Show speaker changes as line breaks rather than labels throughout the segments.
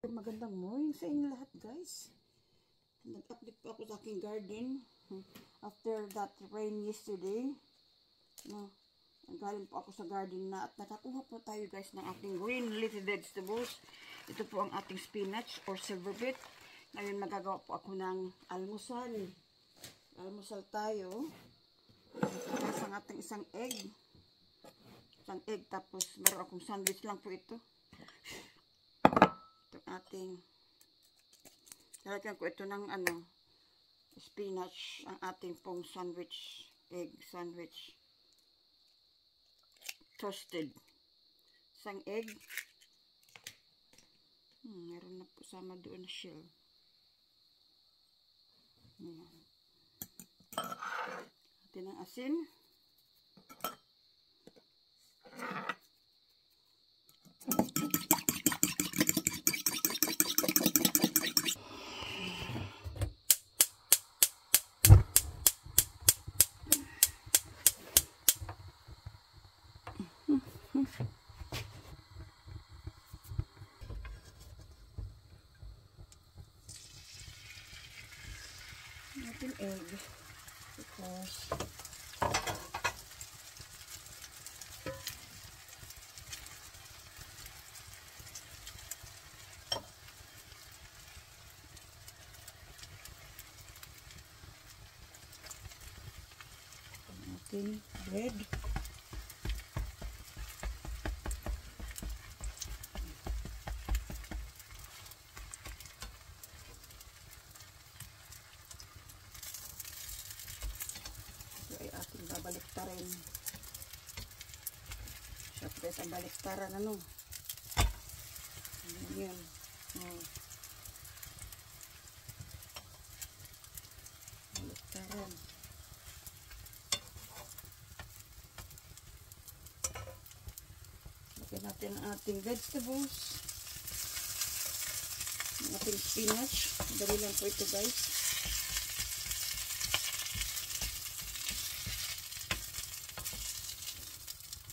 Magandang morning sa inyo lahat, guys. Nag-update po ako sa aking garden after that rain yesterday. Galing po ako sa garden na at nakakuha po tayo, guys, ng ating green leafy vegetables. Ito po ang ating spinach or silver beet. Ngayon magagawa po ako ng almusal. Almusal tayo. Tapos ang ating isang egg. Tapos meron akong sandwich lang po ito. Ating lalagyan ko ito ng spinach, ang ating pong sandwich, egg sandwich, toasted, isang egg, meron na po sama doon na shell. Ayan. Atin ang asin, ating egg, because ating bread, ating babaliktarin. Siyempre sa baliktaran yun. Baliktaran. Lagyan natin ang ating vegetables, ang ating spinach. Dali lang po ito, guys.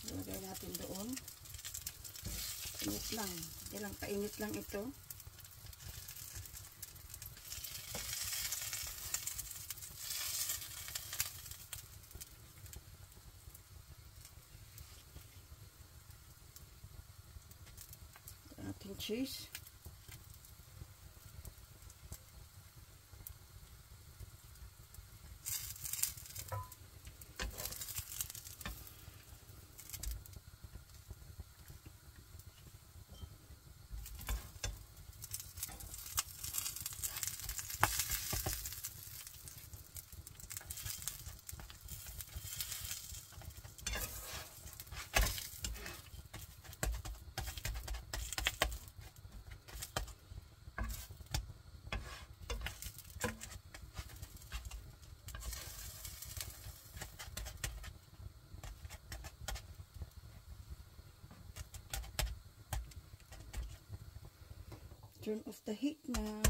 Lagay natin doon. Init lang. Ilang painit lang ito. Ating cheese. Turn off the heat na.